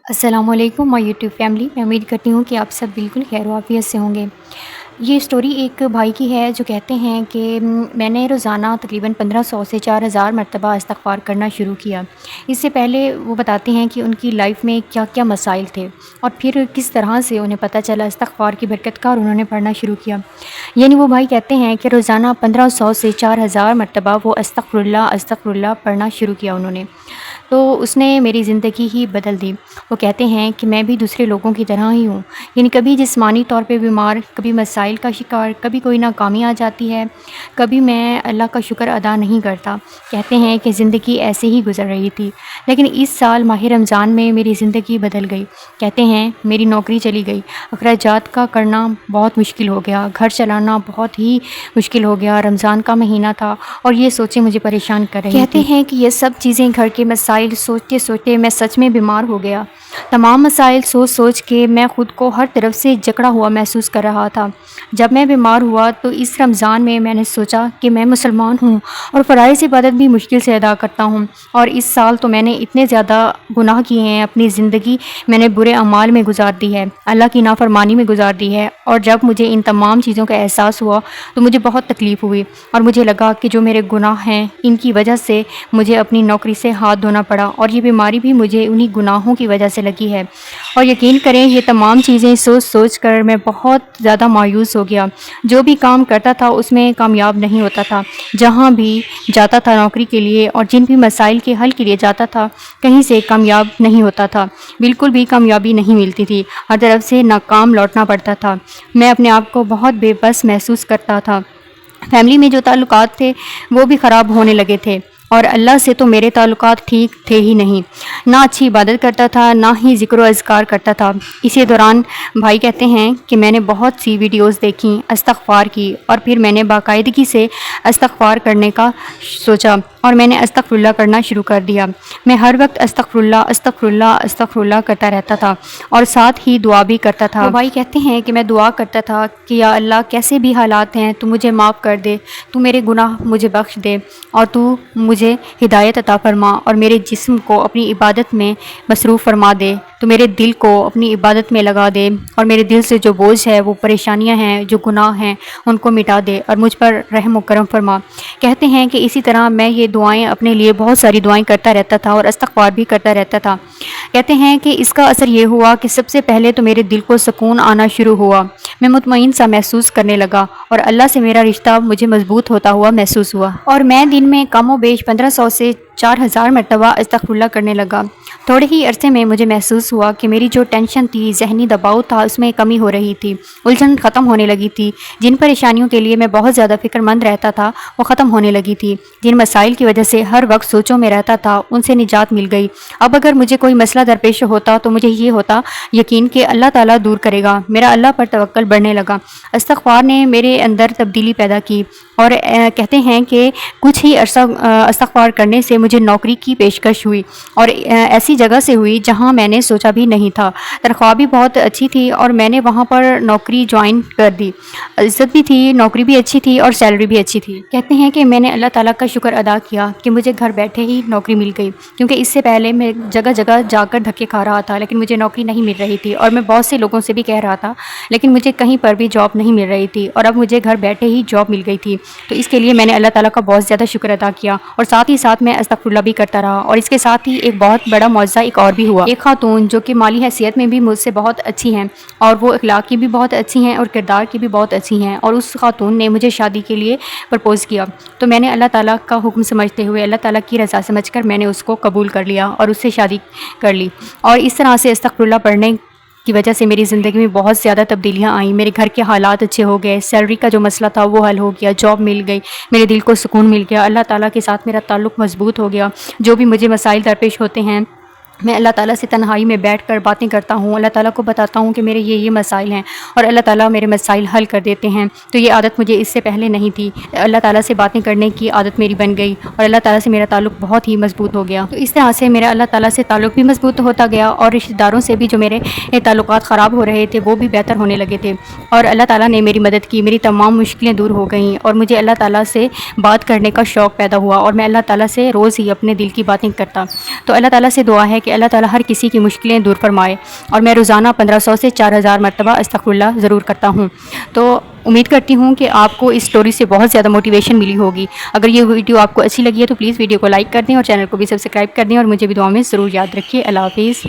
السلام علیکم مائی YouTube family, میں امید کرتی ہوں کہ آپ سب بالکل خیر و عافیت سے ہوں گے۔ یہ اسٹوری ایک بھائی کی ہے جو کہتے ہیں کہ میں نے روزانہ تقریباً 1500 سے 4000 مرتبہ استغفار کرنا شروع کیا۔ اس سے پہلے وہ بتاتے ہیں کہ ان کی لائف میں کیا کیا مسائل تھے اور پھر کس طرح سے انہیں پتہ چلا استغفار کی برکت کا اور انہوں نے پڑھنا شروع کیا۔ یعنی وہ بھائی کہتے ہیں کہ روزانہ 1500 سے 4000 مرتبہ وہ استغفر اللہ پڑھنا شروع کیا انہوں نے، تو اس نے میری زندگی ہی بدل دی۔ وہ کہتے ہیں کہ میں بھی دوسرے لوگوں کی طرح ہی ہوں، یعنی کبھی جسمانی طور پہ بیمار، کبھی مسائل کا شکار، کبھی کوئی ناکامی آ جاتی ہے، کبھی میں اللہ کا شکر ادا نہیں کرتا۔ کہتے ہیں کہ زندگی ایسے ہی گزر رہی تھی، لیکن اس سال ماہ رمضان میں میری زندگی بدل گئی۔ کہتے ہیں میری نوکری چلی گئی، اخراجات کا کرنا بہت مشکل ہو گیا، گھر چلانا بہت ہی مشکل ہو گیا، رمضان کا مہینہ تھا اور یہ سوچیں مجھے پریشان کر رہی تھی۔ کہتے ہیں کہ یہ سب چیزیں، گھر کے مسائل سوچتے سوچتے میں سچ میں بیمار ہو گیا۔ تمام مسائل سوچ سوچ کے میں خود کو ہر طرف سے جکڑا ہوا محسوس کر رہا تھا۔ جب میں بیمار ہوا تو اس رمضان میں نے سوچا کہ میں مسلمان ہوں اور فرائض عبادت بھی مشکل سے ادا کرتا ہوں، اور اس سال تو میں نے اتنے زیادہ گناہ کیے ہیں، اپنی زندگی میں نے برے اعمال میں گزار دی ہے، اللہ کی نافرمانی میں گزار دی ہے، اور جب مجھے ان تمام چیزوں کا احساس ہوا تو مجھے بہت تکلیف ہوئی اور مجھے لگا کہ جو میرے گناہ ہیں ان کی وجہ سے مجھے اپنی نوکری سے ہاتھ دھونا پڑا، اور یہ بیماری بھی مجھے انہی گناہوں کی وجہ سے لگی ہے۔ اور یقین کریں یہ تمام چیزیں سوچ سوچ کر میں بہت زیادہ مایوس ہو گیا۔ جو بھی کام کرتا تھا اس میں کامیاب نہیں ہوتا تھا، جہاں بھی جاتا تھا نوکری کے لیے اور جن بھی مسائل کے حل کے لیے جاتا تھا کہیں سے کامیاب نہیں ہوتا تھا، بالکل بھی کامیابی نہیں ملتی تھی، ہر طرف سے ناکام لوٹنا پڑتا تھا۔ میں اپنے آپ کو بہت بے بس محسوس کرتا تھا۔ فیملی میں جو تعلقات تھے وہ بھی خراب ہونے لگے تھے، اور اللہ سے تو میرے تعلقات ٹھیک تھے ہی نہیں، نہ اچھی عبادت کرتا تھا نہ ہی ذکر و اذکار کرتا تھا۔ اسی دوران بھائی کہتے ہیں کہ میں نے بہت سی ویڈیوز دیکھیں استغفار کی، اور پھر میں نے باقاعدگی سے استغفار کرنے کا سوچا اور میں نے استغفر اللہ کرنا شروع کر دیا۔ میں ہر وقت استغفر اللہ استغفر اللہ استغفر اللہ کرتا رہتا تھا اور ساتھ ہی دعا بھی کرتا تھا۔ بھائی کہتے ہیں کہ میں دعا کرتا تھا کہ یا اللہ کیسے بھی حالات ہیں تو مجھے معاف کر دے، تو میرے گناہ مجھے بخش دے، اور تو مجھے ہدایت عطا فرما، اور میرے جسم کو اپنی عبادت میں مصروف فرما دے، تو میرے دل کو اپنی عبادت میں لگا دے، اور میرے دل سے جو بوجھ ہے، وہ پریشانیاں ہیں، جو گناہ ہیں ان کو مٹا دے، اور مجھ پر رحم و کرم فرما۔ کہتے ہیں کہ اسی طرح میں یہ دعائیں اپنے لیے بہت ساری دعائیں کرتا رہتا تھا اور استغفار بھی کرتا رہتا تھا۔ کہتے ہیں کہ اس کا اثر یہ ہوا کہ سب سے پہلے تو میرے دل کو سکون آنا شروع ہوا، میں مطمئن سا محسوس کرنے لگا، اور اللہ سے میرا رشتہ مجھے مضبوط ہوتا ہوا محسوس ہوا، اور میں دن میں کم و بیش 1500 سے 4000 مرتبہ استغفر اللہ کرنے لگا۔ تھوڑے ہی عرصے میں مجھے محسوس ہوا کہ میری جو ٹینشن تھی، ذہنی دباؤ تھا، اس میں کمی ہو رہی تھی، الجھن ختم ہونے لگی تھی، جن پریشانیوں کے لیے میں بہت زیادہ فکر مند رہتا تھا وہ ختم ہونے لگی تھی، جن مسائل کی وجہ سے ہر وقت سوچوں میں رہتا تھا ان سے نجات مل گئی۔ اب اگر مجھے کوئی مسئلہ درپیش ہوتا تو مجھے یہ ہوتا یقین کہ اللہ تعالیٰ دور کرے گا، میرا اللہ پر توکل بڑھنے لگا۔ استغفار نے میرے اندر تبدیلی پیدا کی، اور کہتے ہیں کہ کچھ ہی عرصہ استغفار کرنے سے مجھے نوکری کی پیشکش ہوئی، اور ایسی جگہ سے ہوئی جہاں میں نے سوچا بھی نہیں تھا۔ تنخواہ بھی بہت اچھی تھی اور میں نے وہاں پر نوکری جوائن کر دی، عزت بھی تھی، نوکری بھی اچھی تھی اور سیلری بھی اچھی تھی۔ کہتے ہیں کہ میں نے اللہ تعالیٰ کا شکر ادا کیا کہ مجھے گھر بیٹھے ہی نوکری مل گئی، کیونکہ اس سے پہلے میں جگہ جگہ جا کر دھکے کھا رہا تھا لیکن مجھے نوکری نہیں مل رہی تھی، اور میں بہت سے لوگوں سے بھی کہہ رہا تھا لیکن مجھے کہیں پر بھی جاب نہیں مل رہی تھی، اور اب مجھے گھر بیٹھے ہی جاب مل گئی تھی۔ تو اس کے لیے میں نے اللہ تعالیٰ کا بہت زیادہ شکر ادا کیا، اور ساتھ ہی ساتھ میں استغفر اللہ بھی کرتا رہا، اور اس کے ساتھ ہی ایک بہت بڑا معجزہ ایک اور بھی ہوا۔ ایک خاتون جو کہ مالی حیثیت میں بھی مجھ سے بہت اچھی ہیں، اور وہ اخلاق کی بھی بہت اچھی ہیں اور کردار کی بھی بہت اچھی ہیں، اور اس خاتون نے مجھے شادی کے لیے پرپوز کیا، تو میں نے اللہ تعالیٰ کا حکم سمجھتے ہوئے، اللہ تعالیٰ کی رضا سمجھ کر میں نے اس کو قبول کر لیا اور اس سے شادی کر لی، اور اس طرح سے استغفر اللہ پڑھنے کی وجہ سے میری زندگی میں بہت زیادہ تبدیلیاں آئیں، میرے گھر کے حالات اچھے ہو گئے، سیلری کا جو مسئلہ تھا وہ حل ہو گیا، جاب مل گئی، میرے دل کو سکون مل گیا، اللہ تعالیٰ کے ساتھ میرا تعلق مضبوط ہو گیا۔ جو بھی مجھے مسائل درپیش ہوتے ہیں میں اللہ تعالیٰ سے تنہائی میں بیٹھ کر باتیں کرتا ہوں، اللہ تعالیٰ کو بتاتا ہوں کہ میرے یہ مسائل ہیں، اور اللہ تعالیٰ میرے مسائل حل کر دیتے ہیں۔ تو یہ عادت مجھے اس سے پہلے نہیں تھی، اللہ تعالیٰ سے باتیں کرنے کی عادت میری بن گئی، اور اللہ تعالیٰ سے میرا تعلق بہت ہی مضبوط ہو گیا۔ تو اس طرح سے میرا اللہ تعالیٰ سے تعلق بھی مضبوط ہوتا گیا، اور رشتہ داروں سے بھی جو میرے تعلقات خراب ہو رہے تھے وہ بھی بہتر ہونے لگے تھے، اور اللہ تعالیٰ نے میری مدد کی، میری تمام مشکلیں دور ہو گئیں، اور مجھے اللہ تعالیٰ سے بات کرنے کا شوق پیدا ہوا، اور میں اللہ تعالیٰ سے روز ہی اپنے دل کی باتیں کرتا۔ تو اللہ تعالیٰ سے دعا ہے کہ کہ اللہ تعالیٰ ہر کسی کی مشکلیں دور فرمائے، اور میں روزانہ 1500 سے 4000 مرتبہ استغفر اللہ ضرور کرتا ہوں۔ تو امید کرتی ہوں کہ آپ کو اس سٹوری سے بہت زیادہ موٹیویشن ملی ہوگی۔ اگر یہ ویڈیو آپ کو اچھی لگی ہے تو پلیز ویڈیو کو لائک کر دیں اور چینل کو بھی سبسکرائب کر دیں، اور مجھے بھی دعا میں ضرور یاد رکھیے۔ اللہ حافظ۔